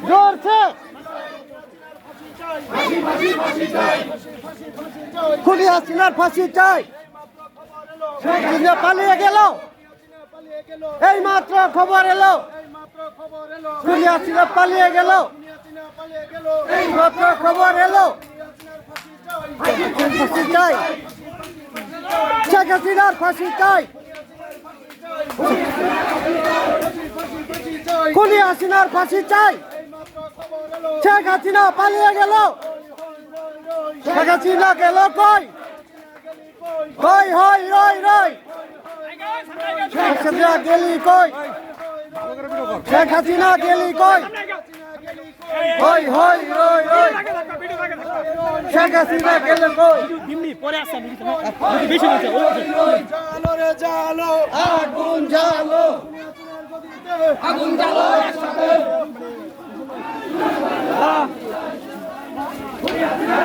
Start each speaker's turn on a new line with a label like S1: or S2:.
S1: জোরছে খুনি হাসিনার ফাঁসি চাই। পালিয়ে গেল, এই মাত্র খবর এলো খুনি হাসিনা পালিয়ে গেল, এই মাত্র খবর এলো ফাঁসি চাই, শেখ হাসিনার ফাঁসি চাই, খুনি হাসিনার ফাঁসি চাই। শেখ হাসিনা পালিয়ে গেল, শেখ হাসিনা গেল কই, কই হই রই রই, শেখ হাসিনা গেলি কই, শেখ হাসিনা গেলি কই, হই হই রই রই, শেখ হাসিনা গেল কই। জালো রে জালো, আগুন জালো, আগুন জালো একসাথে।